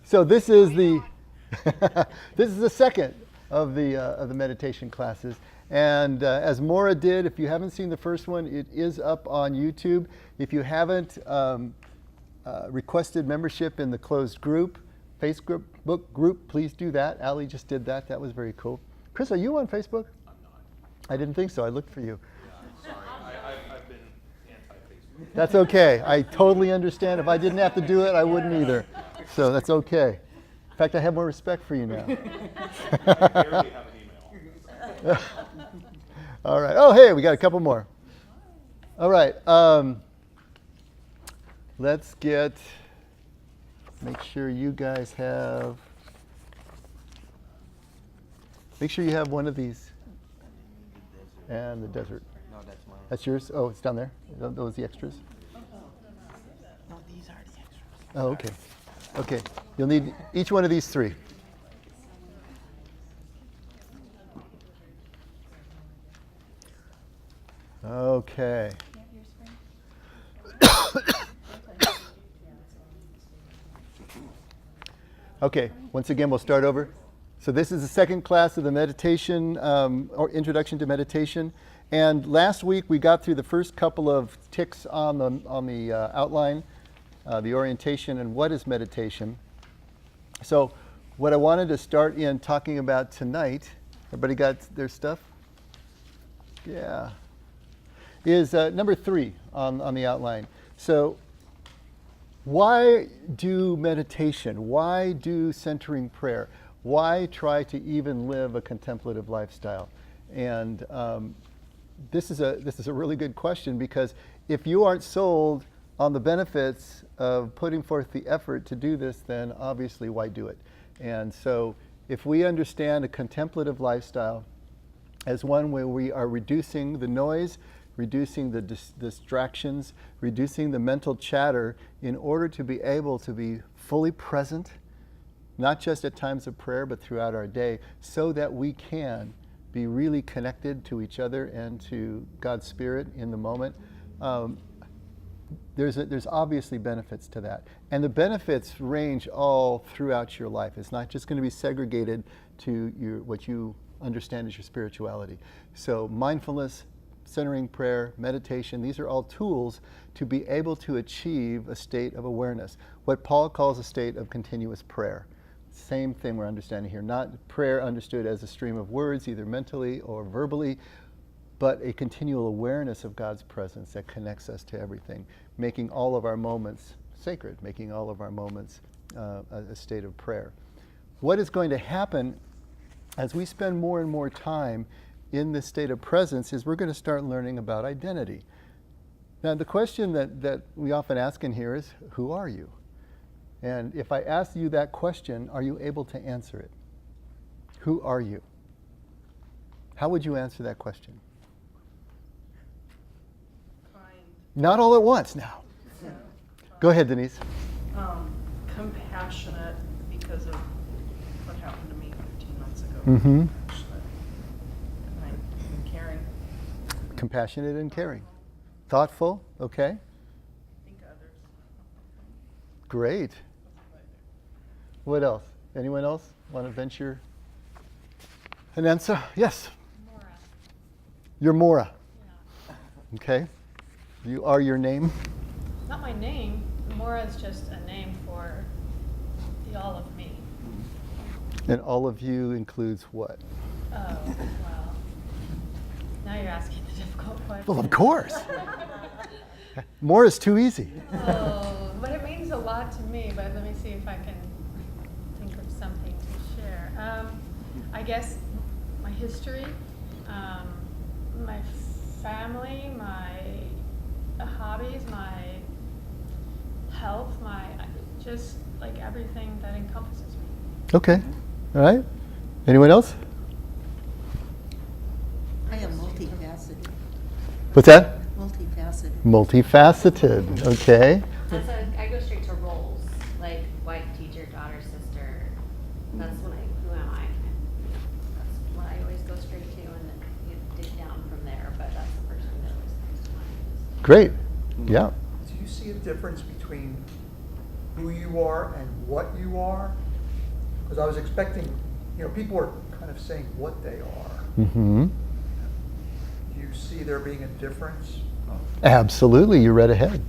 So this is the this is the second of the meditation classes. And as Maura did, if you haven't seen the first one, it is up on YouTube. If you haven't requested membership in the closed group, Facebook group, please do that. Ali just did that. That was very cool. Chris, are you on Facebook? I'm not. I didn't think so. I looked for you. Yeah, sorry. I've been anti-Facebook. That's okay. I totally understand. If I didn't have to do it, I wouldn't either. So that's okay. In fact, I have more respect for you now. I barely have an email. All right. Oh, hey, we got a couple more. All right. Let's make sure you guys have, make sure you have one of these. And the desert. No, that's mine. That's yours? Oh, it's down there? Those the extras? No, these are the extras. Oh, okay. Okay. You'll need each one of these three. Okay. Okay, once again, we'll start over. So this is the second class of the meditation, or introduction to meditation. And last week we got through the first couple of ticks on the outline, the orientation and what is meditation. So what I wanted to start in talking about tonight, everybody got their stuff? Yeah. Is number 3 on the outline. So why do meditation? Why do centering prayer? Why try to even live a contemplative lifestyle? And this is a really good question, because if you aren't sold on the benefits of putting forth the effort to do this, then obviously why do it? And so if we understand a contemplative lifestyle as one where we are reducing the noise, reducing the distractions, reducing the mental chatter in order to be able to be fully present, not just at times of prayer, but throughout our day, so that we can be really connected to each other and to God's Spirit in the moment. There's obviously benefits to that. And the benefits range all throughout your life. It's not just going to be segregated to what you understand as your spirituality. So mindfulness, centering prayer, meditation, these are all tools to be able to achieve a state of awareness. What Paul calls a state of continuous prayer. Same thing we're understanding here. Not prayer understood as a stream of words, either mentally or verbally, but a continual awareness of God's presence that connects us to everything, making all of our moments sacred, making all of our moments a state of prayer. What is going to happen as we spend more and more time in this state of presence is we're going to start learning about identity. Now, the question that we often ask in here is, who are you? And if I ask you that question, are you able to answer it? Who are you? How would you answer that question? Kind. Not all at once now. Go ahead, Denise. Compassionate because of what happened to me 15 months ago. Mm-hmm. And caring. Compassionate and caring. Thoughtful, okay. Think others. Great. What else? Anyone else want to venture an answer? Yes. Mora. You're Maura. Yeah. Okay. You are your name? Not my name. Mora is just a name for the all of me. And all of you includes what? Oh, well. Now you're asking the difficult question. Well, of course. More is too easy. Oh, but it means a lot to me. But let me see if I can think of something to share. I guess my history, my family, my hobbies, my health, just like everything that encompasses me. Okay. All right. Anyone else? I am multifaceted. What's that? Multifaceted. Multifaceted. Okay. I go straight to roles, like wife, teacher, daughter, sister. That's when who am I? That's what I always go straight to, and then you dig down from there. But that's the first thing that always comes to mind. Great. Yeah. Do you see a difference between who you are and what you are? Because I was expecting, people are kind of saying what they are. Mm-hmm. Do you see there being a difference? Absolutely, you read ahead.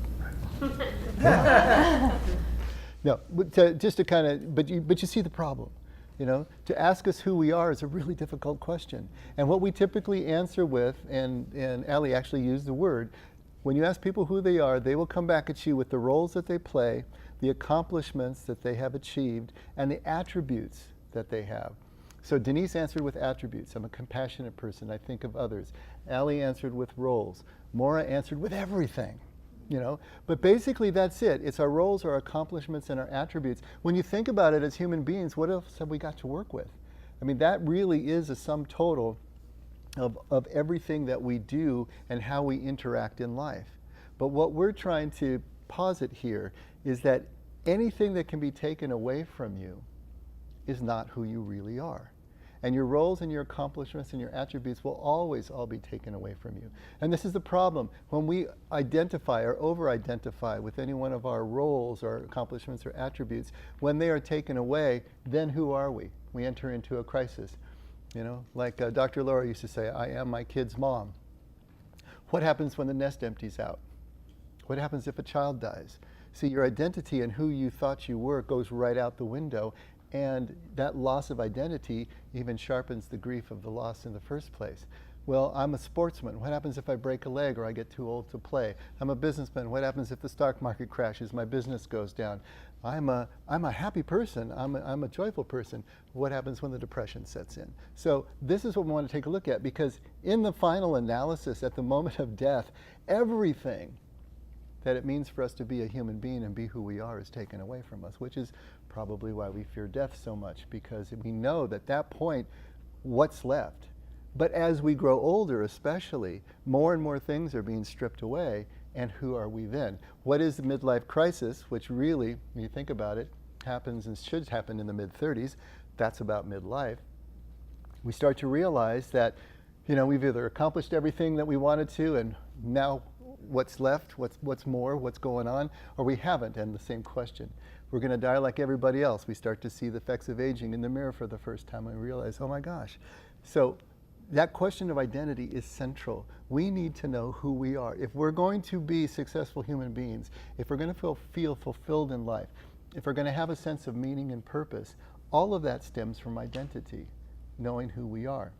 No, but but you see the problem. To ask us who we are is a really difficult question. And what we typically answer with, and Ali actually used the word, when you ask people who they are, they will come back at you with the roles that they play, the accomplishments that they have achieved, and the attributes that they have. So Denise answered with attributes. I'm a compassionate person. I think of others. Ali answered with roles. Maura answered with everything. But basically that's it. It's our roles, our accomplishments, and our attributes. When you think about it as human beings, what else have we got to work with? I mean, that really is a sum total of everything that we do and how we interact in life. But what we're trying to posit here is that anything that can be taken away from you is not who you really are. And your roles and your accomplishments and your attributes will always all be taken away from you. And this is the problem. When we identify or over-identify with any one of our roles or accomplishments or attributes, when they are taken away, then who are we? We enter into a crisis. Like Dr. Laura used to say, I am my kid's mom. What happens when the nest empties out? What happens if a child dies? See, your identity and who you thought you were goes right out the window. And that loss of identity even sharpens the grief of the loss in the first place. Well, I'm a sportsman. What happens if I break a leg or I get too old to play? I'm a businessman. What happens if the stock market crashes, my business goes down? I'm a happy person. I'm a joyful person. What happens when the depression sets in? So this is what we want to take a look at, because in the final analysis, at the moment of death, everything that it means for us to be a human being and be who we are is taken away from us, which is probably why we fear death so much, because we know that that point, what's left? But as we grow older especially, more and more things are being stripped away, and who are we then? What is the midlife crisis, which really, when you think about it, happens and should happen in the mid-30s. That's about midlife. We start to realize that, we've either accomplished everything that we wanted to, and now what's left, what's more, what's going on, or we haven't, and the same question. We're going to die like everybody else. We start to see the effects of aging in the mirror for the first time, and we realize, oh my gosh. So that question of identity is central. We need to know who we are. If we're going to be successful human beings, if we're going to feel fulfilled in life, if we're going to have a sense of meaning and purpose, all of that stems from identity, knowing who we are.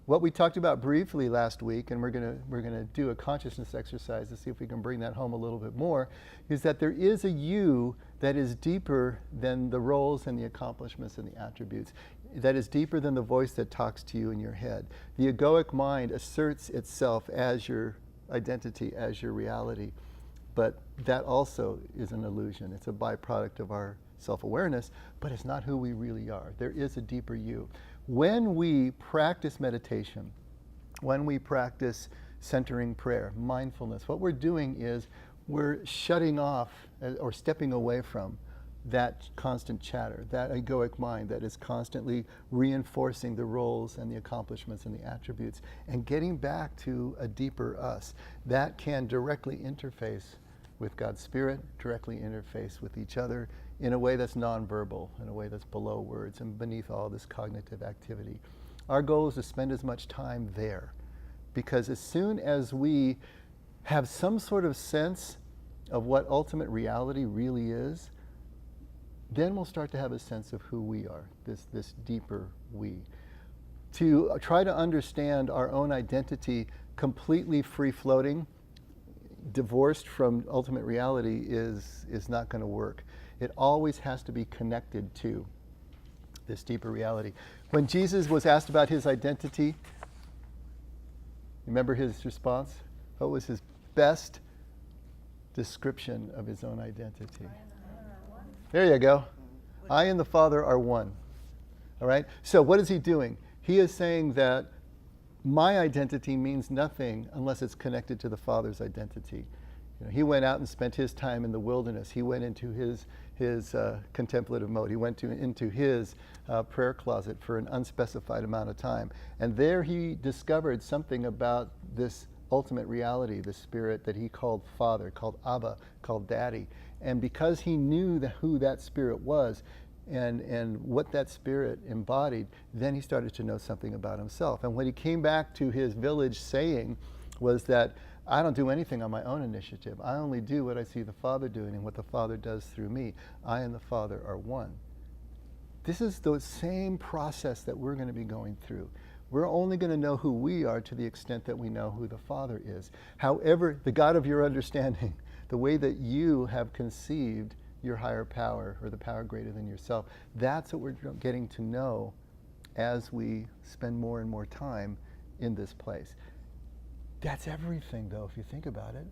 What we talked about briefly last week, and we're going to do a consciousness exercise to see if we can bring that home a little bit more, is that there is a you that is deeper than the roles and the accomplishments and the attributes, that is deeper than the voice that talks to you in your head. The egoic mind asserts itself as your identity, as your reality, but that also is an illusion. It's a byproduct of our self-awareness, but it's not who we really are. There is a deeper you. When we practice meditation, when we practice centering prayer, mindfulness, what we're doing is we're shutting off or stepping away from that constant chatter, that egoic mind that is constantly reinforcing the roles and the accomplishments and the attributes, and getting back to a deeper us that can directly interface with God's Spirit, directly interface with each other in a way that's nonverbal, in a way that's below words and beneath all this cognitive activity. Our goal is to spend as much time there, because as soon as we have some sort of sense of what ultimate reality really is, then we'll start to have a sense of who we are, this deeper we. To try to understand our own identity completely free-floating, divorced from ultimate reality is not going to work. It always has to be connected to this deeper reality. When Jesus was asked about his identity, remember his response? What was his best description of his own identity? There you go. I and the Father are one. All right? So what is he doing? He is saying that my identity means nothing unless it's connected to the Father's identity. He went out and spent his time in the wilderness. He went into his contemplative mode. He went into his prayer closet for an unspecified amount of time. And there he discovered something about this ultimate reality, the spirit that he called Father, called Abba, called Daddy. And because he knew who that spirit was and what that spirit embodied, then he started to know something about himself. And what he came back to his village saying was that, I don't do anything on my own initiative. I only do what I see the Father doing and what the Father does through me. I and the Father are one. This is the same process that we're going to be going through. We're only going to know who we are to the extent that we know who the Father is. However, the God of your understanding, the way that you have conceived your higher power or the power greater than yourself, that's what we're getting to know as we spend more and more time in this place. That's everything, though, if you think about it.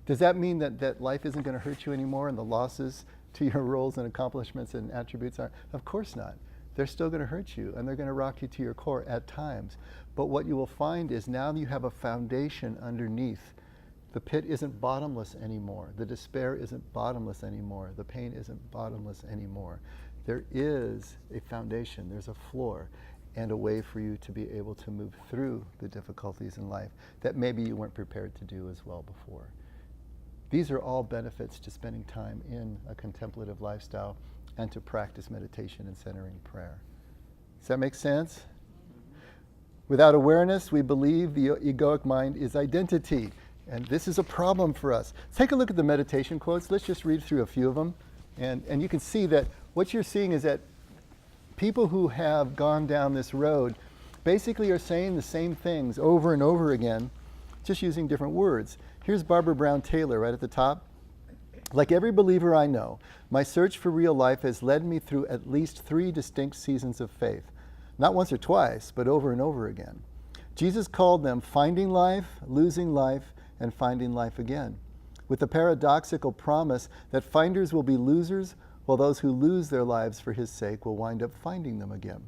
Does that mean that life isn't going to hurt you anymore and the losses to your roles and accomplishments and attributes aren't? Of course not. They're still going to hurt you and they're going to rock you to your core at times. But what you will find is now you have a foundation underneath. The pit isn't bottomless anymore. The despair isn't bottomless anymore. The pain isn't bottomless anymore. There is a foundation. There's a floor and a way for you to be able to move through the difficulties in life that maybe you weren't prepared to do as well before. These are all benefits to spending time in a contemplative lifestyle and to practice meditation and centering prayer. Does that make sense? Without awareness, we believe the egoic mind is identity. And this is a problem for us. Take a look at the meditation quotes. Let's just read through a few of them. And you can see that what you're seeing is that people who have gone down this road basically are saying the same things over and over again, just using different words. Here's Barbara Brown Taylor right at the top. Like every believer I know, my search for real life has led me through at least 3 distinct seasons of faith. Not once or twice, but over and over again. Jesus called them finding life, losing life, and finding life again, with the paradoxical promise that finders will be losers, while those who lose their lives for his sake will wind up finding them again.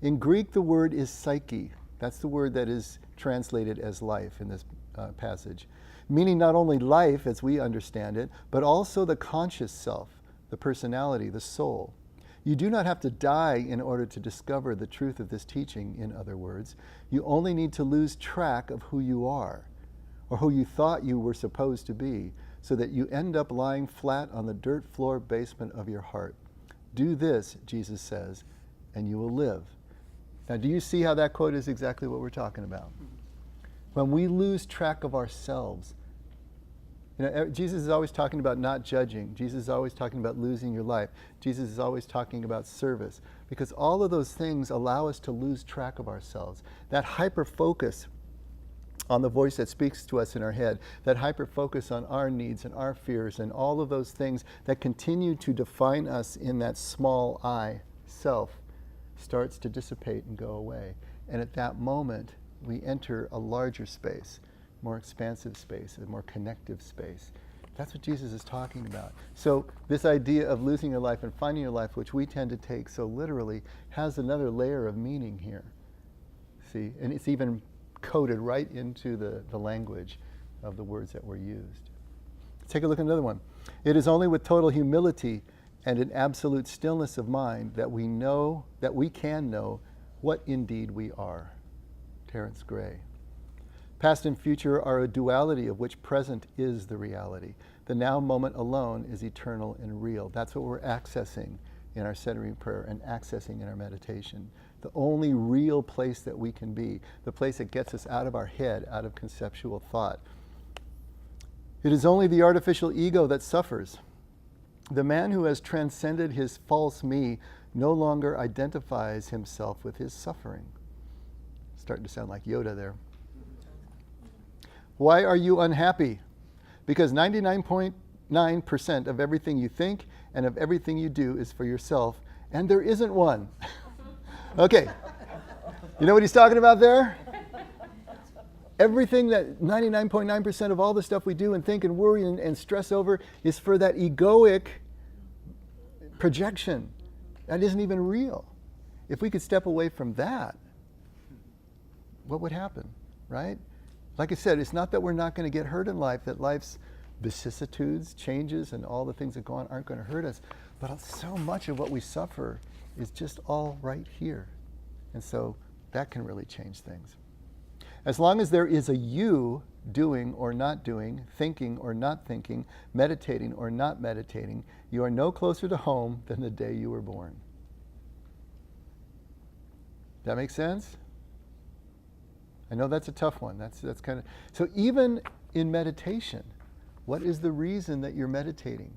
In Greek, the word is psyche. That's the word that is translated as life in this passage, meaning not only life as we understand it, but also the conscious self, the personality, the soul. You do not have to die in order to discover the truth of this teaching, in other words. You only need to lose track of who you are, or who you thought you were supposed to be, so that you end up lying flat on the dirt floor basement of your heart. Do this, Jesus says, and you will live. Now, do you see how that quote is exactly what we're talking about? When we lose track of ourselves, Jesus is always talking about not judging. Jesus is always talking about losing your life. Jesus is always talking about service, because all of those things allow us to lose track of ourselves. That hyper-focus on the voice that speaks to us in our head, that hyper-focus on our needs and our fears and all of those things that continue to define us in that small I, self, starts to dissipate and go away. And at that moment, we enter a larger space, more expansive space, a more connective space. That's what Jesus is talking about. So this idea of losing your life and finding your life, which we tend to take so literally, has another layer of meaning here. See, and it's even coded right into the language of the words that were used. Take a look at another one. It is only with total humility and an absolute stillness of mind that we can know what indeed we are. Terence Gray. Past and future are a duality of which present is the reality. The now moment alone is eternal and real. That's what we're accessing in our centering prayer and accessing in our meditation. The only real place that we can be, the place that gets us out of our head, out of conceptual thought. It is only the artificial ego that suffers. The man who has transcended his false me no longer identifies himself with his suffering. Starting to sound like Yoda there. Why are you unhappy? Because 99.9% of everything you think and of everything you do is for yourself, and there isn't one. Okay, you know what he's talking about there? Everything that 99.9% of all the stuff we do and think and worry and stress over is for that egoic projection. That isn't even real. If we could step away from that, what would happen, right? Like I said, it's not that we're not going to get hurt in life, that life's vicissitudes, changes, and all the things that go on aren't going to hurt us, but so much of what we suffer is just all right here. And so that can really change things. As long as there is a you doing or not doing, thinking or not thinking, meditating or not meditating, you are no closer to home than the day you were born. That make sense? I know that's a tough one. That's kind of so. Even in meditation, what is the reason that you're meditating?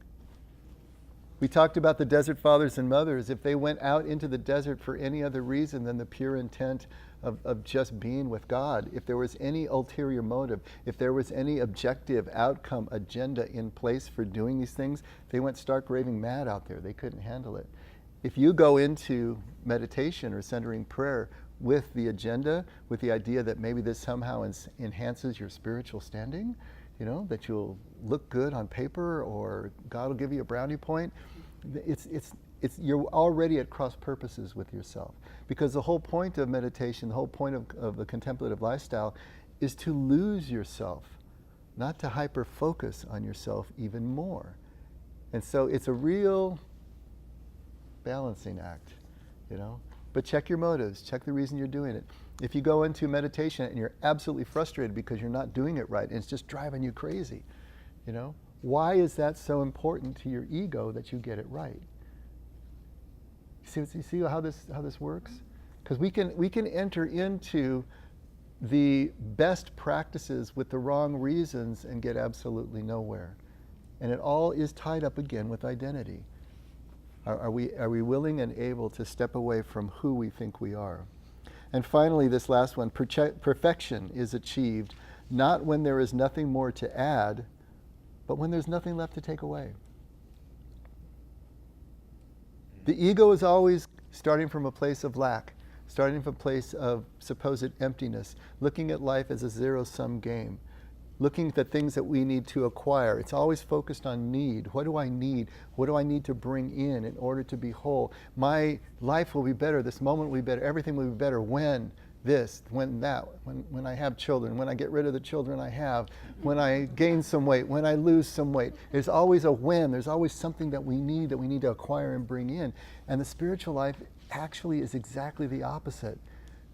We talked about the desert fathers and mothers. If they went out into the desert for any other reason than the pure intent of just being with God, if there was any ulterior motive, if there was any objective outcome agenda in place for doing these things, they went stark raving mad out there. They couldn't handle it. If you go into meditation or centering prayer with the agenda, with the idea that maybe this somehow enhances your spiritual standing, that you'll look good on paper or God will give you a brownie point, you're already at cross purposes with yourself. Because the whole point of meditation, the whole point of the contemplative lifestyle is to lose yourself, not to hyper focus on yourself even more. And so it's a real balancing act, But check your motives, check the reason you're doing it. If you go into meditation and you're absolutely frustrated because you're not doing it right and it's just driving you crazy, why is that so important to your ego that you get it right? You see how this works? Because we can enter into the best practices with the wrong reasons and get absolutely nowhere. And it all is tied up again with identity. Are we willing and able to step away from who we think we are? And finally, this last one, perfection is achieved not when there is nothing more to add, but when there's nothing left to take away. The ego is always starting from a place of lack, starting from a place of supposed emptiness, looking at life as a zero-sum game, looking at the things that we need to acquire. It's always focused on need. What do I need? What do I need to bring in order to be whole? My life will be better. This moment will be better. Everything will be better when this, when that, when I have children, when I get rid of the children I have, when I gain some weight, when I lose some weight. There's always a when. There's always something that we need to acquire and bring in. And the spiritual life actually is exactly the opposite.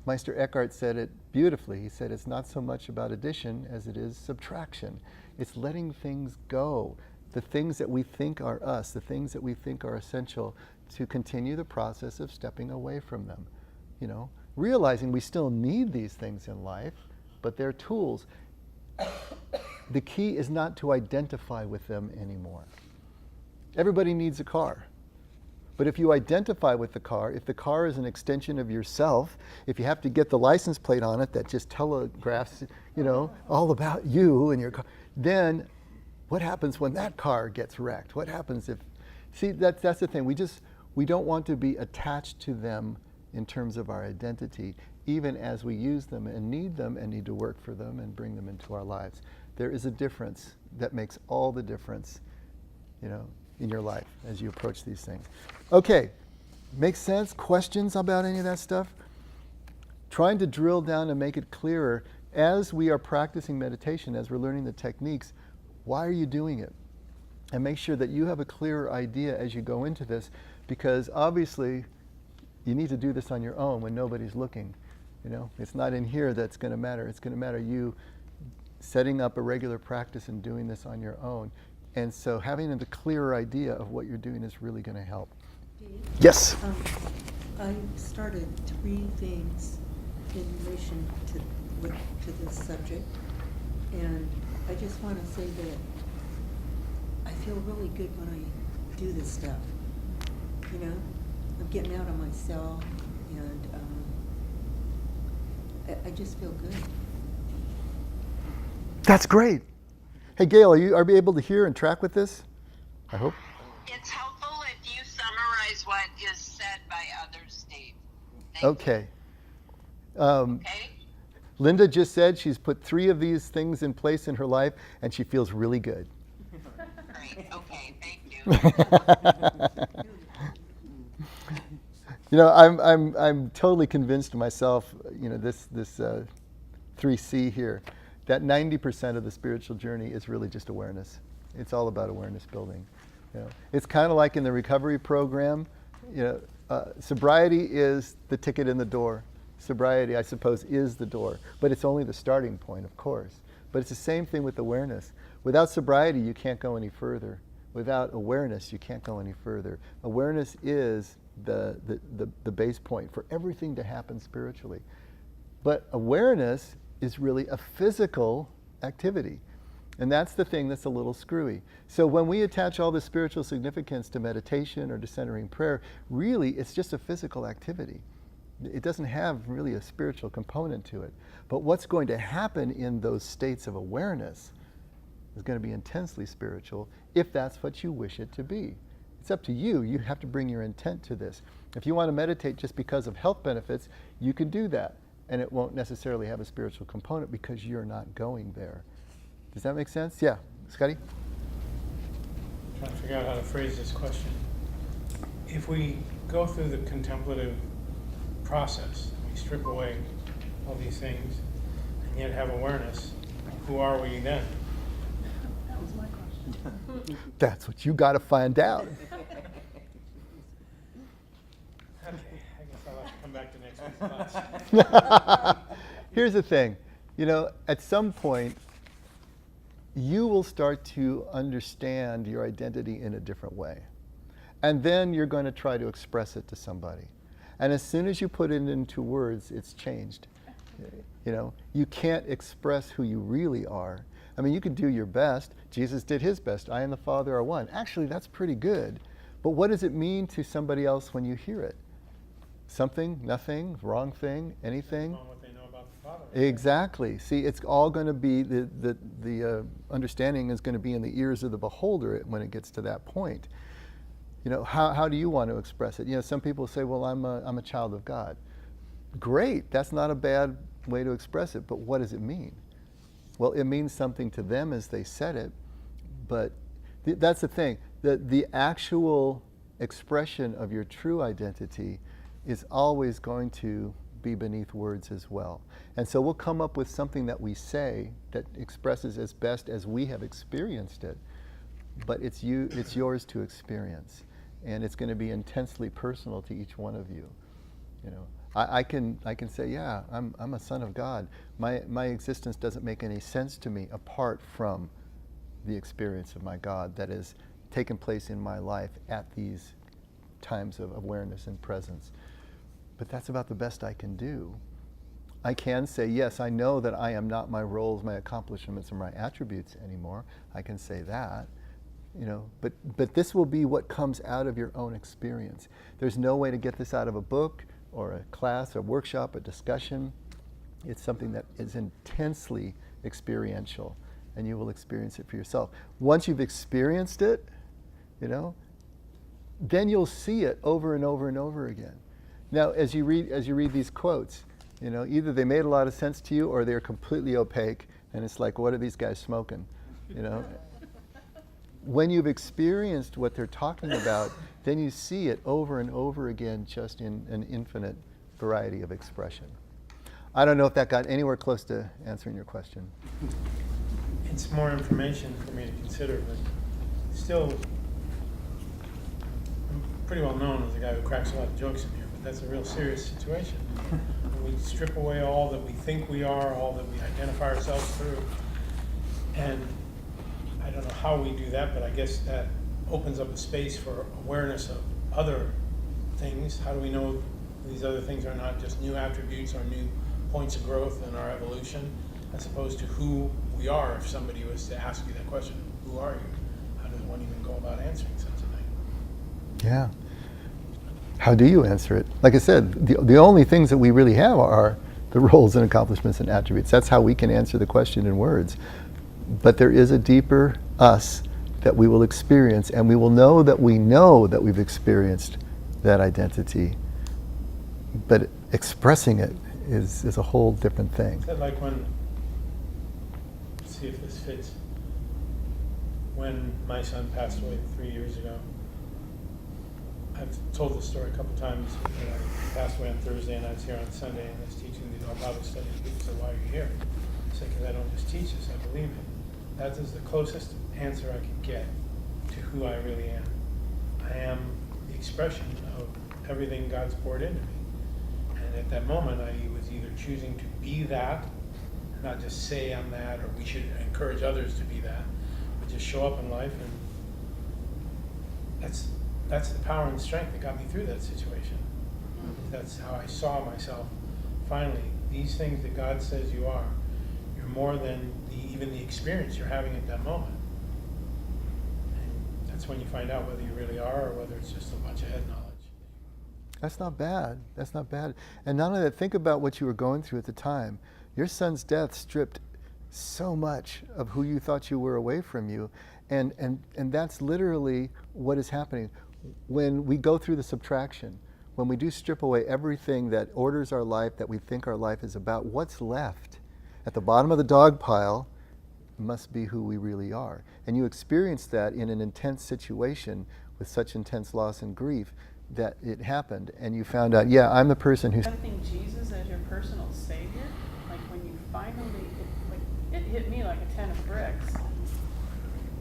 Meister Eckhart said it beautifully. He said it's not so much about addition as it is subtraction. It's letting things go. The things that we think are us, the things that we think are essential, to continue the process of stepping away from them. Realizing we still need these things in life, but they're tools. The key is not to identify with them anymore. Everybody needs a car. But if you identify with the car, if the car is an extension of yourself, if you have to get the license plate on it that just telegraphs, all about you and your car, then what happens when that car gets wrecked? What happens if... See, that's the thing. We don't want to be attached to them in terms of our identity, even as we use them and need to work for them and bring them into our lives. There is a difference that makes all the difference, in your life as you approach these things. Okay, makes sense? Questions about any of that stuff? Trying to drill down and make it clearer as we are practicing meditation, as we're learning the techniques, why are you doing it? And make sure that you have a clearer idea as you go into this, because obviously you need to do this on your own when nobody's looking. It's not in here that's going to matter. It's going to matter you setting up a regular practice and doing this on your own. And so having a clearer idea of what you're doing is really going to help. Yes? I started 3 things in relation to this subject, and I just want to say that I feel really good when I do this stuff. I'm getting out of myself, and I just feel good. That's great. Hey, Gail, are you able to hear and track with this? I hope. It's helpful if you summarize what is said by others, Steve. Thank Okay. you. Okay? Linda just said she's put 3 of these things in place in her life, and she feels really good. Great. Okay. Thank you. I'm totally convinced myself. This 3C here, that 90% of the spiritual journey is really just awareness. It's all about awareness building. It's kind of like in the recovery program. Sobriety is the ticket in the door. Sobriety, I suppose, is the door, but it's only the starting point, of course. But it's the same thing with awareness. Without sobriety, you can't go any further. Without awareness, you can't go any further. Awareness is the base point for everything to happen spiritually. But awareness is really a physical activity. And that's the thing that's a little screwy. So when we attach all the spiritual significance to meditation or to centering prayer, really it's just a physical activity. It doesn't have really a spiritual component to it. But what's going to happen in those states of awareness is going to be intensely spiritual if that's what you wish it to be. It's up to you. You have to bring your intent to this. If you want to meditate just because of health benefits, you can do that. And it won't necessarily have a spiritual component because you're not going there. Does that make sense? Yeah. Scotty? Trying to figure out how to phrase this question. If we go through the contemplative process, we strip away all these things, and yet have awareness, who are we then? That was my question. That's what you got to find out. Okay, I guess I'll have to come back to next week's class. Here's the thing. You know, at some point, you will start to understand your identity in a different way. And then you're going to try to express it to somebody. And as soon as you put it into words, it's changed. You know, you can't express who you really are. I mean, you can do your best. Jesus did his best. I and the Father are one. Actually, that's pretty good. But what does it mean to somebody else when you hear it? Something, nothing, wrong thing, anything? On what they know about the Father. Exactly. See, it's all going to be, the understanding is going to be in the ears of the beholder when it gets to that point. You know, how do you want to express it? You know, some people say, well, I'm a child of God. Great, that's not a bad way to express it, but what does it mean? Well, it means something to them as they said it, but that's the thing. The actual expression of your true identity is always going to be beneath words as well. And so we'll come up with something that we say that expresses as best as we have experienced it, but it's yours to experience. And it's going to be intensely personal to each one of you. You know, I can say, yeah, I'm a son of God. My existence doesn't make any sense to me apart from the experience of my God that has taken place in my life at these times of awareness and presence. But that's about the best I can do. I can say, yes, I know that I am not my roles, my accomplishments, or my attributes anymore. I can say that. You know, but this will be what comes out of your own experience. There's no way to get this out of a book or a class, a workshop, a discussion. It's something that is intensely experiential, and you will experience it for yourself. Once you've experienced it, you know, then you'll see it over and over and over again. Now, as you read these quotes, you know, either they made a lot of sense to you or they're completely opaque, and it's like, what are these guys smoking? You know. When you've experienced what they're talking about, then you see it over and over again, just in an infinite variety of expression. I don't know if that got anywhere close to answering your question. It's more information for me to consider, but still, I'm pretty well known as a guy who cracks a lot of jokes in here, but that's a real serious situation. We strip away all that we think we are, all that we identify ourselves through, and I don't know how we do that, but I guess that opens up a space for awareness of other things. How do we know these other things are not just new attributes or new points of growth in our evolution, as opposed to who we are? If somebody was to ask you that question, who are you? How does one even go about answering such a thing? Yeah. How do you answer it? Like I said, the only things that we really have are the roles and accomplishments and attributes. That's how we can answer the question in words. But there is a deeper us that we will experience, and we will know that we've experienced that identity. But expressing it is a whole different thing. Is that like when, let's see if this fits, when my son passed away 3 years ago? I've told this story a couple times. You know, he passed away on Thursday, and I was here on Sunday, and I was teaching the Bible study. People said, why are you here? I said, because I don't just teach this, I believe it. That is the closest answer I could get to who I really am. I am the expression of everything God's poured into me. And And at that moment, I was either choosing to be that, not just say I'm that, or we should encourage others to be that, but just show up in life. And that's the power and strength that got me through that situation. That's how I saw myself. Finally, these things that God says you are, you're more than even the experience you're having at that moment. And that's when you find out whether you really are or whether it's just a bunch of head knowledge. That's not bad. That's not bad. And not only that, think about what you were going through at the time. Your son's death stripped so much of who you thought you were away from you. And that's literally what is happening. When we go through the subtraction, when we do strip away everything that orders our life, that we think our life is about, what's left at the bottom of the dog pile must be who we really are. And you experience that in an intense situation with such intense loss and grief that it happened, and you found out, yeah, I'm the person who's... Accepting Jesus as your personal savior, like when you finally, it hit me like a ton of bricks.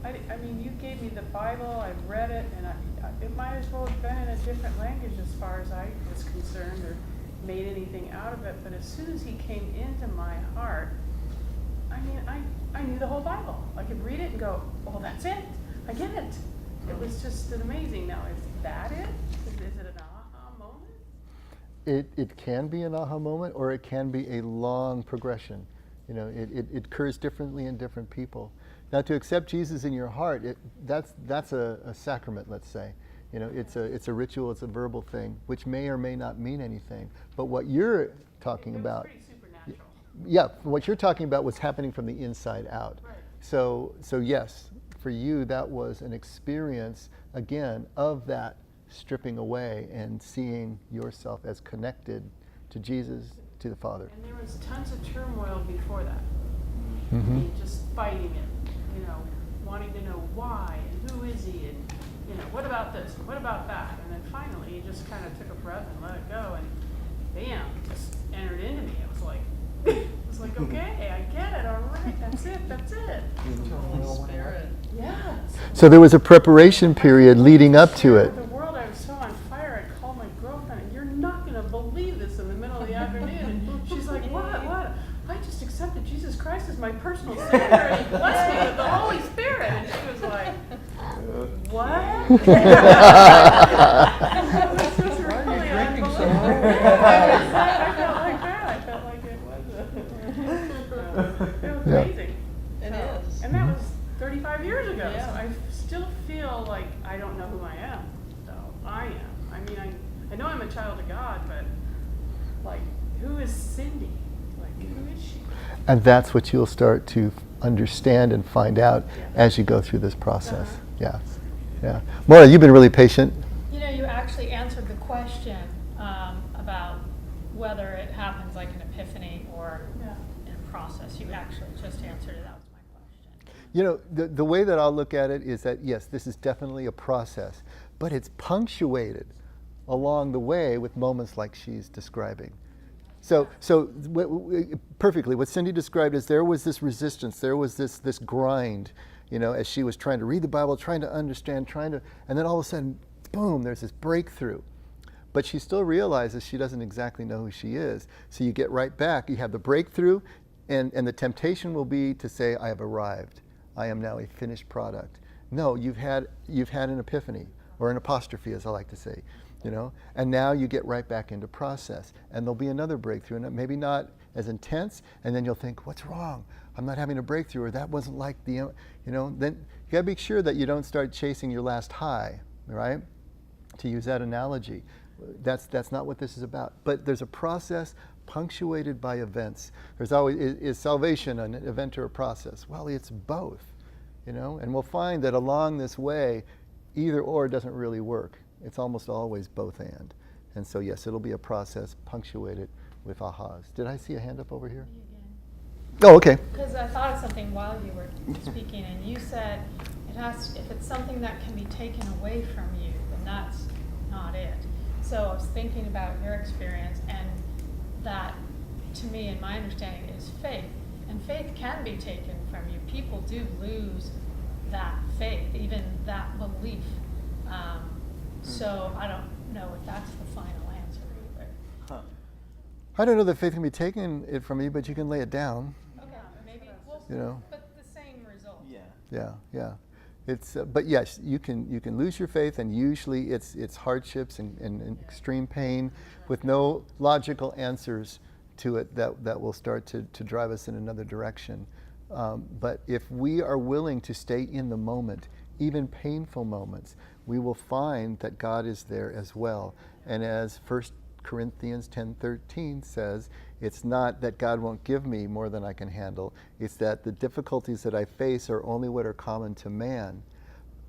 I mean, you gave me the Bible, I read it, and it might as well have been in a different language as far as I was concerned, or made anything out of it. But as soon as he came into my heart, I mean, I knew the whole Bible. I could read it and go, oh, that's it. I get it. It was just amazing. Now, is that it? Is it an aha moment? It can be an aha moment, or it can be a long progression. You know, it occurs differently in different people. Now, to accept Jesus in your heart, that's a sacrament, let's say. You know, it's a ritual, it's a verbal thing, which may or may not mean anything. But what you're talking about, Pretty supernatural. yeah, what you're talking about was happening from the inside out. Right. So yes, for you, that was an experience, again, of that stripping away and seeing yourself as connected to Jesus, to the Father. And there was tons of turmoil before that. Mm-hmm. Me just fighting it, you know, wanting to know why and who is he, and you know, what about this and what about that, and then finally you just kind of took a breath and let it go, and bam, just entered into me. It was like, okay, I get it. All right, that's it. Holy Spirit. Yes. So there was a preparation period leading up to it. The world, I was so on fire. I called my girlfriend, and you're not going to believe this, in the middle of the afternoon. And she's like, what? I just accepted Jesus Christ as my personal Savior, and He blessed me with the Holy Spirit. And she was like, what? This is really unbelievable. I felt like that. I felt like it was amazing. It is. And that was 35 years ago. Yeah. So I still feel like I don't know who I am. So I am. I mean, I know I'm a child of God, but like, who is Cindy? Like, who is she? And that's what you'll start to understand and find out as you go through this process. Uh-huh. Yeah. Maura, you've been really patient. You know, you actually answered the question about whether it happens like an epiphany or in a process. You actually just answered it. That was my question. You know, the way that I'll look at it is that, yes, this is definitely a process, but it's punctuated along the way with moments like she's describing. So perfectly, what Cindy described is there was this resistance, there was this grind, you know, as she was trying to read the Bible, trying to understand, and then all of a sudden, boom, there's this breakthrough. But she still realizes she doesn't exactly know who she is. So you get right back, you have the breakthrough, and the temptation will be to say, I have arrived. I am now a finished product. No, you've had an epiphany, or an apostrophe, as I like to say. You know, and now you get right back into process, and there'll be another breakthrough, and maybe not as intense, and then you'll think, what's wrong? I'm not having a breakthrough, or that wasn't like the, you know, then you gotta be sure that you don't start chasing your last high, right? To use that analogy. That's not what this is about. But there's a process punctuated by events. There's always, is salvation an event or a process? Well, it's both, you know, and we'll find that along this way, either or doesn't really work. It's almost always both and. And so yes, it'll be a process punctuated with ahas. Did I see a hand up over here? Oh, okay. Because I thought of something while you were speaking, and you said if it's something that can be taken away from you, then that's not it. So I was thinking about your experience, and that, to me, in my understanding, is faith. And faith can be taken from you. People do lose that faith, even that belief. So I don't know if that's the final answer either. I don't know that faith can be taken it from you, but you can lay it down. Okay, maybe, well, You know. but the same result. Yeah. It's but yes, you can lose your faith, and usually it's hardships and extreme pain with no logical answers to it that will start to drive us in another direction. But if we are willing to stay in the moment, even painful moments, we will find that God is there as well. And as 1 Corinthians 10:13 says, it's not that God won't give me more than I can handle. It's that the difficulties that I face are only what are common to man.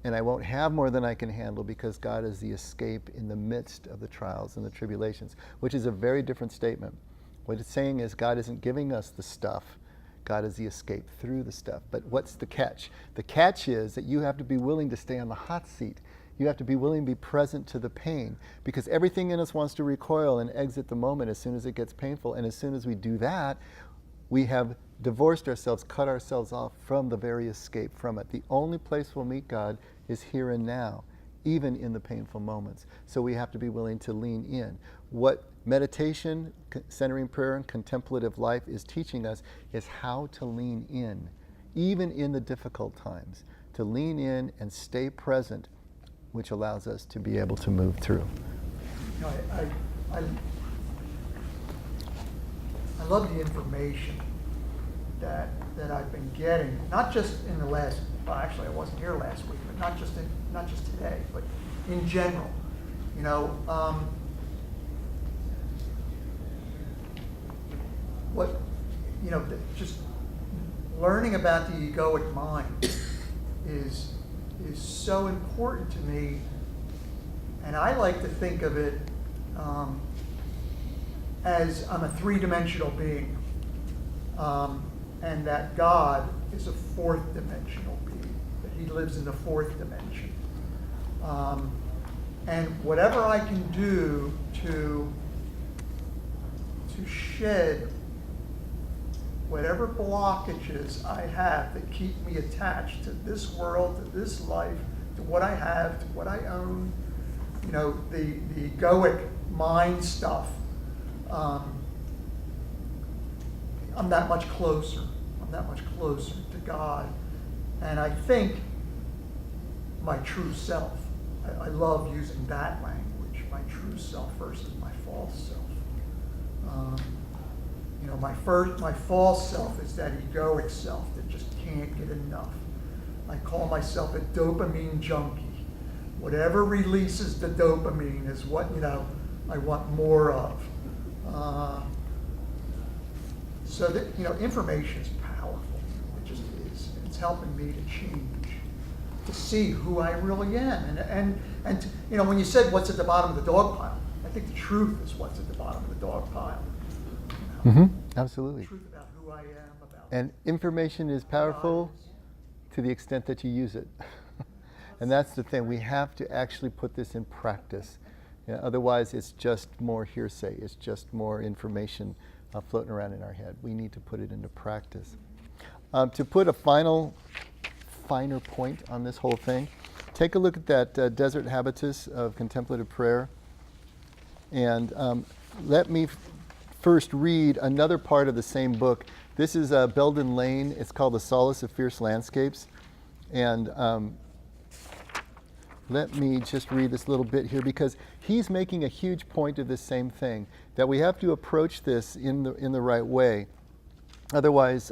And I won't have more than I can handle because God is the escape in the midst of the trials and the tribulations, which is a very different statement. What it's saying is God isn't giving us the stuff. God is the escape through the stuff. But what's the catch? The catch is that you have to be willing to stay on the hot seat. You have to be willing to be present to the pain, because everything in us wants to recoil and exit the moment as soon as it gets painful. And as soon as we do that, we have divorced ourselves, cut ourselves off from the very escape from it. The only place we'll meet God is here and now, even in the painful moments. So we have to be willing to lean in. What meditation, centering prayer, and contemplative life is teaching us is how to lean in, even in the difficult times, to lean in and stay present, which allows us to be able to move through. You know, I love the information that I've been getting, not just in the last, well, actually I wasn't here last week, but not just today, but in general. You know, just learning about the egoic mind is so important to me, and I like to think of it as I'm a three-dimensional being, and that God is a fourth-dimensional being, that He lives in the fourth dimension. And whatever I can do to shed whatever blockages I have that keep me attached to this world, to this life, to what I have, to what I own, you know, the egoic mind stuff, I'm that much closer. I'm that much closer to God. And I think my true self, I love using that language, my true self versus my false self. You know, my false self is that egoic self that just can't get enough. I call myself a dopamine junkie. Whatever releases the dopamine is what, you know, I want more of. So that, you know, information is powerful. It just is. It's helping me to change, to see who I really am. And to, you know, when you said what's at the bottom of the dog pile, I think the truth is what's at the bottom of the dog pile. You know? Absolutely. The truth about who I am, about And information is powerful to the extent that you use it. And that's the thing. We have to actually put this in practice. You know, otherwise, it's just more hearsay. It's just more information floating around in our head. We need to put it into practice. To put a finer point on this whole thing, take a look at that desert habitus of contemplative prayer. And let me first read another part of the same book. This is Belden Lane. It's called The Solace of Fierce Landscapes. And let me just read this little bit here, because he's making a huge point of this same thing, that we have to approach this in the right way. Otherwise,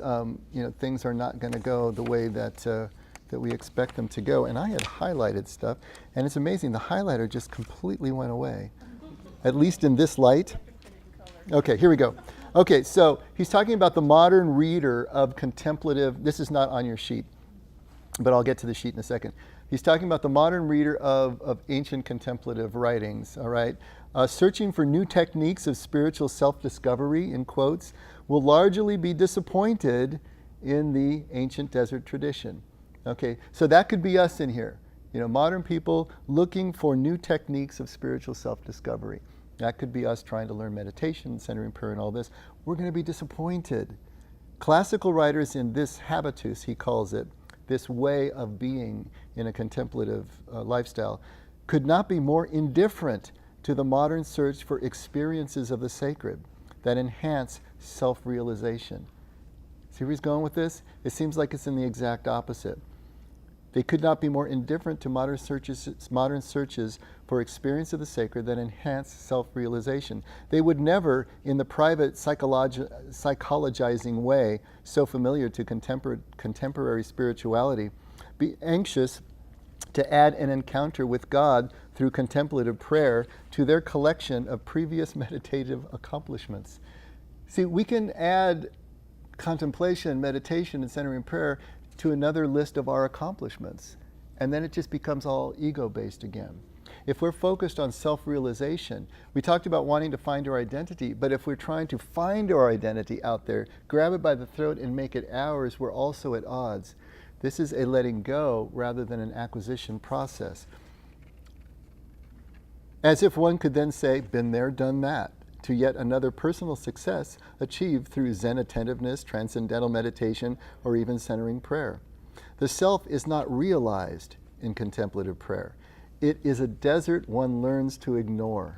you know, things are not going to go the way that we expect them to go. And I had highlighted stuff, and it's amazing. The highlighter just completely went away, at least in this light. Okay, here we go. Okay, so he's talking about the modern reader of contemplative. This is not on your sheet, but I'll get to the sheet in a second. He's talking about the modern reader of ancient contemplative writings, all right? Searching for new techniques of spiritual self-discovery, in quotes, will largely be disappointed in the ancient desert tradition. Okay, so that could be us in here. You know, modern people looking for new techniques of spiritual self-discovery. That could be us trying to learn meditation, centering prayer, and all this. We're going to be disappointed. Classical writers in this habitus, he calls it, this way of being in a contemplative lifestyle, could not be more indifferent to the modern search for experiences of the sacred. that enhance self-realization. See where he's going with this? It seems like it's in the exact opposite. They could not be more indifferent to modern searches for experience of the sacred that enhance self-realization. They would never, in the private psychologizing way so familiar to contemporary spirituality, be anxious to add an encounter with God through contemplative prayer to their collection of previous meditative accomplishments. See, we can add contemplation, meditation, and centering prayer to another list of our accomplishments. And then it just becomes all ego-based again. If we're focused on self-realization, we talked about wanting to find our identity, but if we're trying to find our identity out there, grab it by the throat and make it ours, we're also at odds. This is a letting go rather than an acquisition process. As if one could then say, been there, done that, to yet another personal success achieved through Zen attentiveness, transcendental meditation, or even centering prayer. The self is not realized in contemplative prayer. It is a desert one learns to ignore.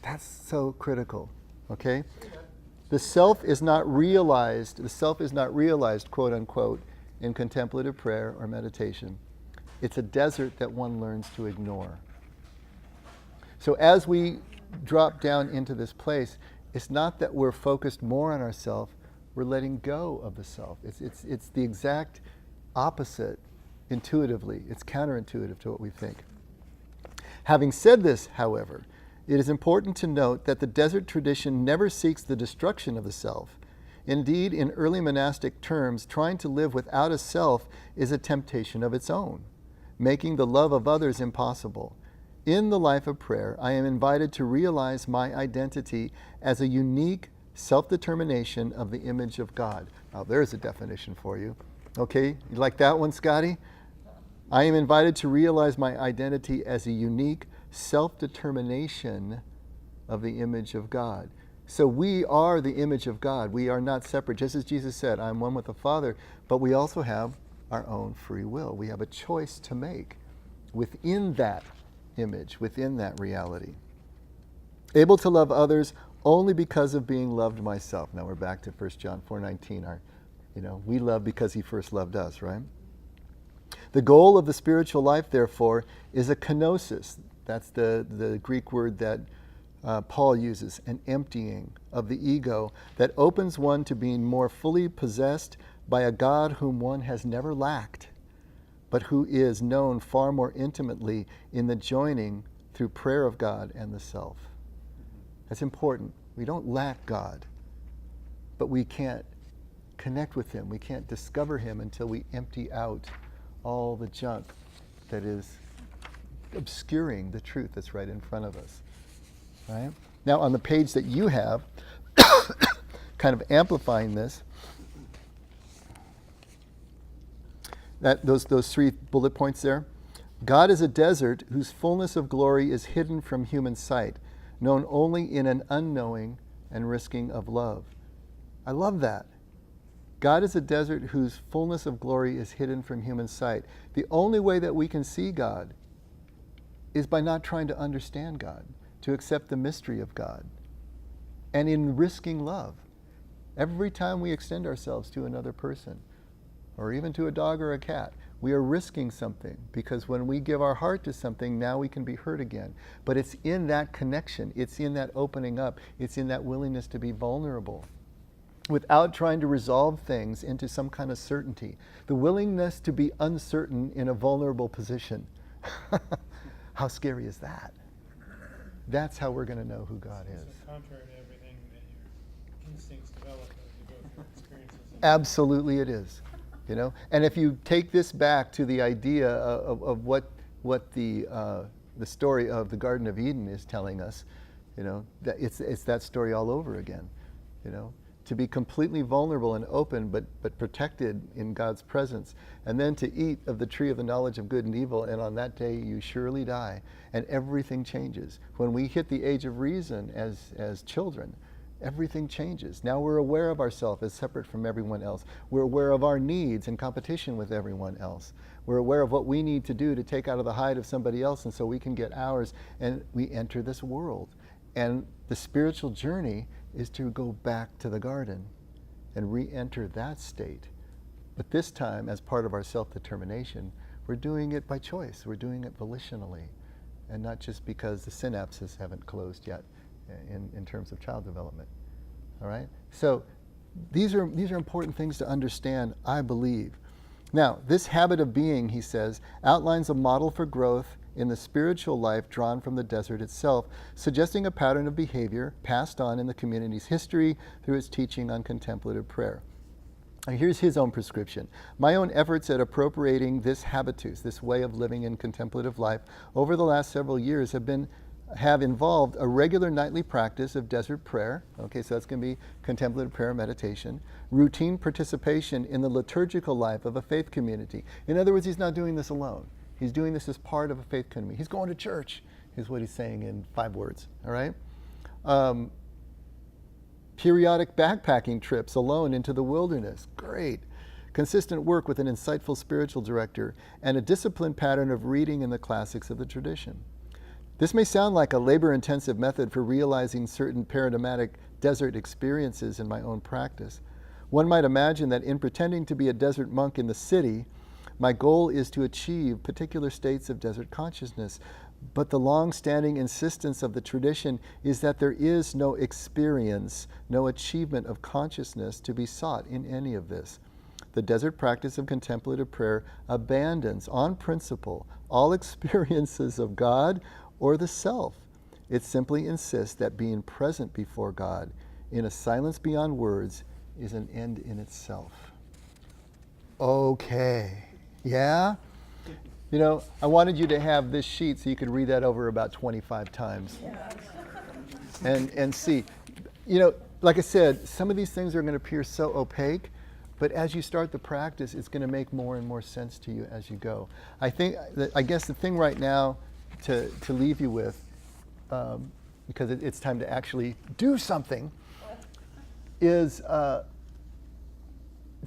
That's so critical, okay? The self is not realized, quote unquote, in contemplative prayer or meditation. It's a desert that one learns to ignore. So as we drop down into this place, it's not that we're focused more on ourself, we're letting go of the self. It's the exact opposite intuitively. It's counterintuitive to what we think. Having said this, however, it is important to note that the desert tradition never seeks the destruction of the self. Indeed, in early monastic terms, trying to live without a self is a temptation of its own, making the love of others impossible. In the life of prayer, I am invited to realize my identity as a unique self-determination of the image of God. Now, there's a definition for you. Okay, you like that one, Scotty? I am invited to realize my identity as a unique self-determination of the image of God. So we are the image of God. We are not separate. Just as Jesus said, I am one with the Father, but we also have our own free will. We have a choice to make within that image, within that reality. Able to love others only because of being loved myself. Now we're back to 1 John 4:19. We love because he first loved us, right? The goal of the spiritual life, therefore, is a kenosis. That's the Greek word that Paul uses, an emptying of the ego that opens one to being more fully possessed by a God whom one has never lacked, but who is known far more intimately in the joining through prayer of God and the self. That's important. We don't lack God, but we can't connect with him. We can't discover him until we empty out all the junk that is obscuring the truth that's right in front of us. Right? Now, on the page that you have, kind of amplifying this, those 3 bullet points there. God is a desert whose fullness of glory is hidden from human sight, known only in an unknowing and risking of love. I love that. God is a desert whose fullness of glory is hidden from human sight. The only way that we can see God is by not trying to understand God, to accept the mystery of God, and in risking love. Every time we extend ourselves to another person, or even to a dog or a cat, we are risking something, because when we give our heart to something, now we can be hurt again. But it's in that connection, it's in that opening up, it's in that willingness to be vulnerable, without trying to resolve things into some kind of certainty. The willingness to be uncertain in a vulnerable position. How scary is that? That's how we're going to know who God is. So contrary to everything that your instincts develop as you go through experiences. Absolutely it is. And if you take this back to the idea of what the story of the Garden of Eden is telling us, that it's that story all over again. To be completely vulnerable and open, but protected in God's presence, and then to eat of the tree of the knowledge of good and evil, and on that day you surely die, and everything changes. When we hit the age of reason as children, everything changes. Now we're aware of ourselves as separate from everyone else. We're aware of our needs in competition with everyone else. We're aware of what we need to do to take out of the hide of somebody else, and so we can get ours, and we enter this world. And the spiritual journey is to go back to the garden and re-enter that state. But this time, as part of our self-determination, we're doing it by choice. We're doing it volitionally, and not just because the synapses haven't closed yet in terms of child development. All right? So these are important things to understand, I believe. Now, this habit of being, he says, outlines a model for growth in the spiritual life drawn from the desert itself, suggesting a pattern of behavior passed on in the community's history through its teaching on contemplative prayer. Now, here's his own prescription. My own efforts at appropriating this habitus, this way of living in contemplative life, over the last several years have involved a regular nightly practice of desert prayer. Okay, so that's going to be contemplative prayer meditation. Routine participation in the liturgical life of a faith community. In other words, he's not doing this alone. He's doing this as part of a faith community. He's going to church, is what he's saying in 5 words. All right? Periodic backpacking trips alone into the wilderness. Great. Consistent work with an insightful spiritual director, and a disciplined pattern of reading in the classics of the tradition. This may sound like a labor-intensive method for realizing certain paradigmatic desert experiences in my own practice. One might imagine that in pretending to be a desert monk in the city, my goal is to achieve particular states of desert consciousness, but the long-standing insistence of the tradition is that there is no experience, no achievement of consciousness to be sought in any of this. The desert practice of contemplative prayer abandons, on principle, all experiences of God or the self. It simply insists that being present before God in a silence beyond words is an end in itself. Okay. Yeah? You know, I wanted you to have this sheet so you could read that over about 25 times. And see. You know, like I said, some of these things are going to appear so opaque, but as you start the practice, it's going to make more and more sense to you as you go. I guess the thing right now to leave you with, because it's time to actually do something, is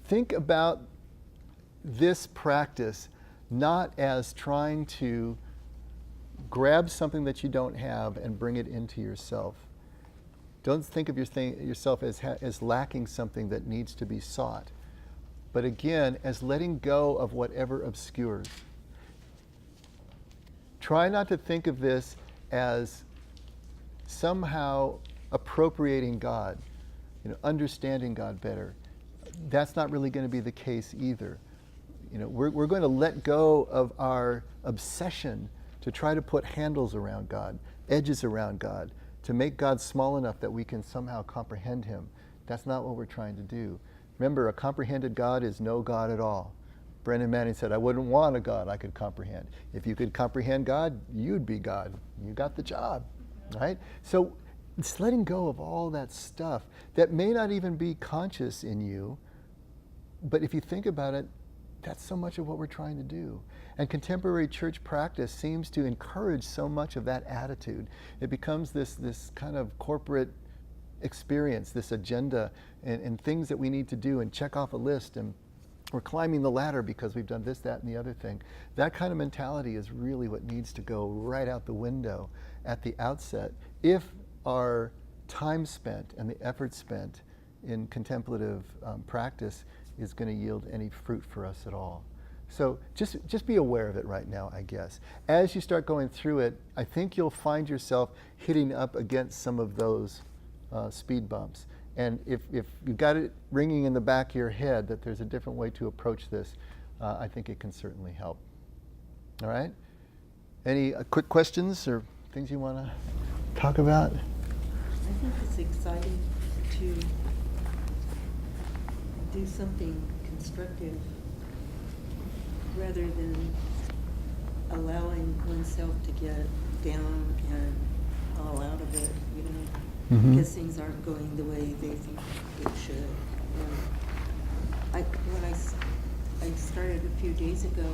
think about this practice not as trying to grab something that you don't have and bring it into yourself. Don't think of yourself as lacking something that needs to be sought, but again, as letting go of whatever obscures. Try not to think of this as somehow appropriating God, understanding God better. That's not really going to be the case either. We're going to let go of our obsession to try to put handles around God, edges around God, to make God small enough that we can somehow comprehend him. That's not what we're trying to do. Remember, a comprehended God is no God at all. Brennan Manning said, I wouldn't want a God I could comprehend. If you could comprehend God, you'd be God. You got the job, right? So it's letting go of all that stuff that may not even be conscious in you, but if you think about it, that's so much of what we're trying to do. And contemporary church practice seems to encourage so much of that attitude. It becomes this kind of corporate experience, this agenda, and things that we need to do and check off a list, and we're climbing the ladder because we've done this, that, and the other thing. That kind of mentality is really what needs to go right out the window at the outset if our time spent and the effort spent in contemplative practice is going to yield any fruit for us at all. So just be aware of it right now, I guess. As you start going through it, I think you'll find yourself hitting up against some of those speed bumps. And if you've got it ringing in the back of your head that there's a different way to approach this, I think it can certainly help. All right? Any quick questions or things you want to talk about? I think it's exciting to do something constructive rather than allowing oneself to get down and all out of it, because things aren't going the way they think it should. And I started a few days ago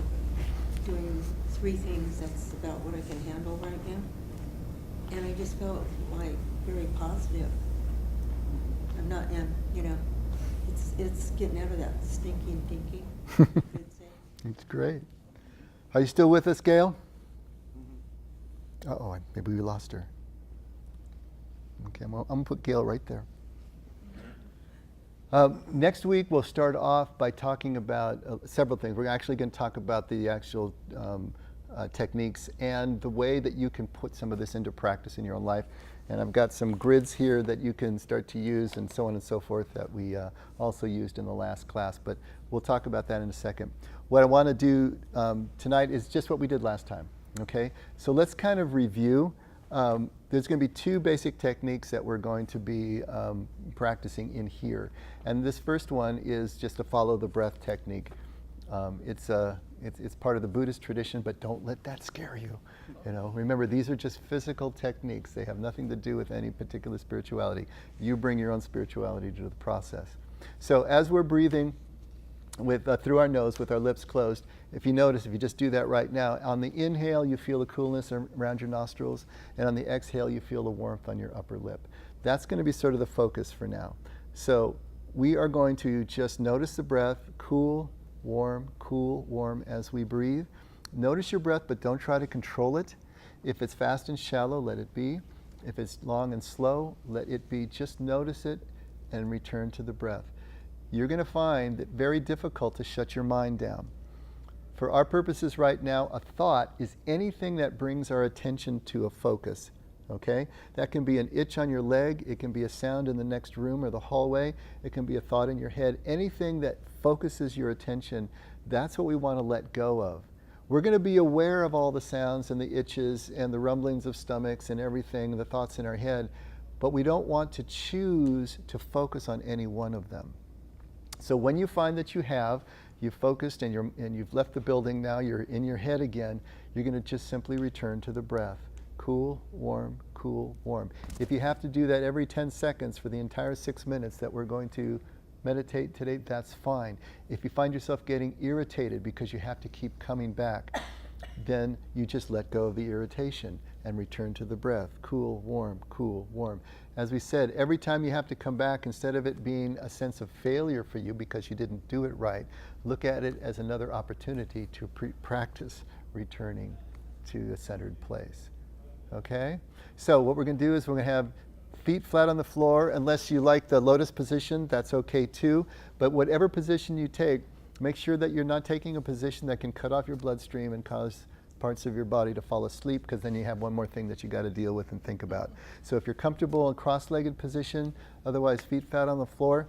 doing 3 things. That's about what I can handle right now. And I just felt like very positive. I'm not, it's getting out of that stinking thinking. It's great. Are you still with us, Gail? Uh-oh, maybe we lost her. Okay, well, I'm going to put Gail right there. Next week, we'll start off by talking about several things. We're actually going to talk about the actual techniques and the way that you can put some of this into practice in your own life. And I've got some grids here that you can start to use and so on and so forth that we also used in the last class. But we'll talk about that in a second. What I want to do tonight is just what we did last time. Okay? So let's kind of review. There's going to be two basic techniques that we're going to be practicing in here. And this first one is just a follow the breath technique. It's part of the Buddhist tradition, but don't let that scare you. You know, remember, these are just physical techniques. They have nothing to do with any particular spirituality. You bring your own spirituality to the process. So as we're breathing through our nose with our lips closed, if you notice, if you just do that right now, on the inhale you feel the coolness around your nostrils, and on the exhale you feel the warmth on your upper lip. That's going to be sort of the focus for now. So we are going to just notice the breath, cool, warm as we breathe. Notice your breath, but don't try to control it. If it's fast and shallow, let it be. If it's long and slow, let it be. Just notice it and return to the breath. You're going to find it very difficult to shut your mind down. For our purposes right now, a thought is anything that brings our attention to a focus. Okay? That can be an itch on your leg. It can be a sound in the next room or the hallway. It can be a thought in your head. Anything that focuses your attention, that's what we want to let go of. We're going to be aware of all the sounds and the itches and the rumblings of stomachs and everything, the thoughts in our head, but we don't want to choose to focus on any one of them. So when you find that you've focused and you've left the building now, you're in your head again, you're going to just simply return to the breath. Cool, warm, cool, warm. If you have to do that every 10 seconds for the entire 6 minutes that we're going to meditate today, that's fine. If you find yourself getting irritated because you have to keep coming back, then you just let go of the irritation and return to the breath. Cool, warm, cool, warm. As we said, every time you have to come back, instead of it being a sense of failure for you because you didn't do it right, look at it as another opportunity to practice returning to a centered place. Okay? So what we're going to do is we're going to have feet flat on the floor. Unless you like the lotus position, that's okay too. But whatever position you take, make sure that you're not taking a position that can cut off your bloodstream and cause parts of your body to fall asleep, because then you have one more thing that you got to deal with and think about. So if you're comfortable in cross-legged position, otherwise feet flat on the floor,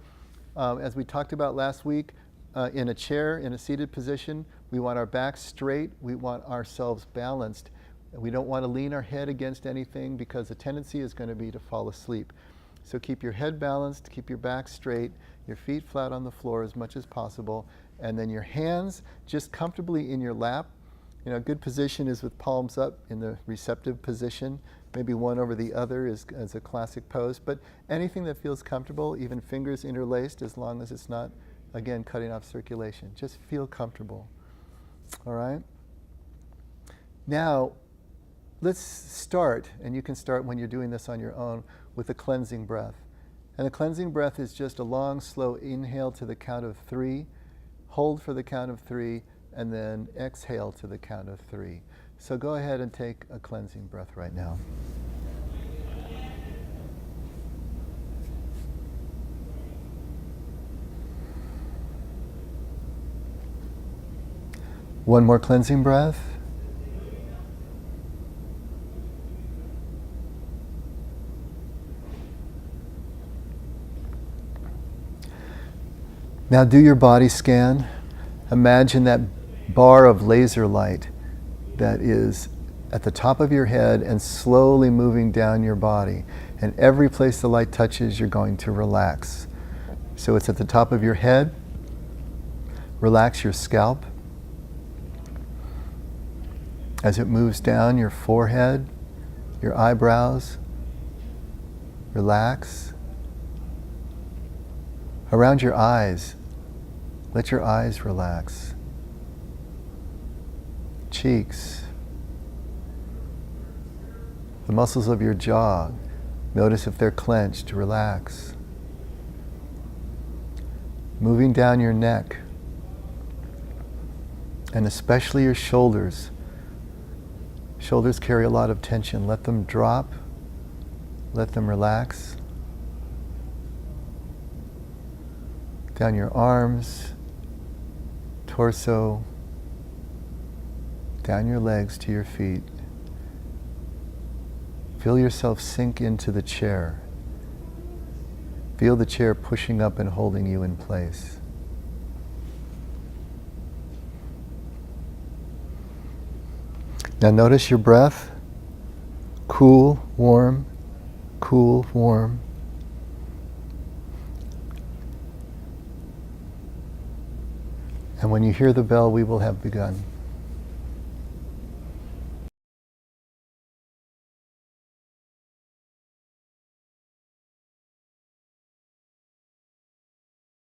as we talked about last week, in a chair, in a seated position, we want our backs straight, we want ourselves balanced. We don't want to lean our head against anything because the tendency is going to be to fall asleep. So keep your head balanced, keep your back straight, your feet flat on the floor as much as possible, and then your hands just comfortably in your lap. You know, a good position is with palms up in the receptive position. Maybe one over the other is as a classic pose, but anything that feels comfortable, even fingers interlaced, as long as it's not, again, cutting off circulation. Just feel comfortable. All right? Now, let's start, and you can start when you're doing this on your own, with a cleansing breath. And the cleansing breath is just a long, slow inhale to the count of 3, hold for the count of 3, and then exhale to the count of 3. So go ahead and take a cleansing breath right now. One more cleansing breath. Now do your body scan. Imagine that bar of laser light that is at the top of your head and slowly moving down your body. And every place the light touches, you're going to relax. So it's at the top of your head. Relax your scalp. As it moves down your forehead, your eyebrows, relax. Around your eyes, let your eyes relax. Cheeks. The muscles of your jaw, notice if they're clenched, relax. Moving down your neck, and especially your shoulders. Shoulders carry a lot of tension. Let them drop Let them relax. Down your arms, torso, down your legs to your feet. Feel yourself sink into the chair. Feel the chair pushing up and holding you in place. Now notice your breath. Cool, warm, cool, warm. And when you hear the bell, we will have begun.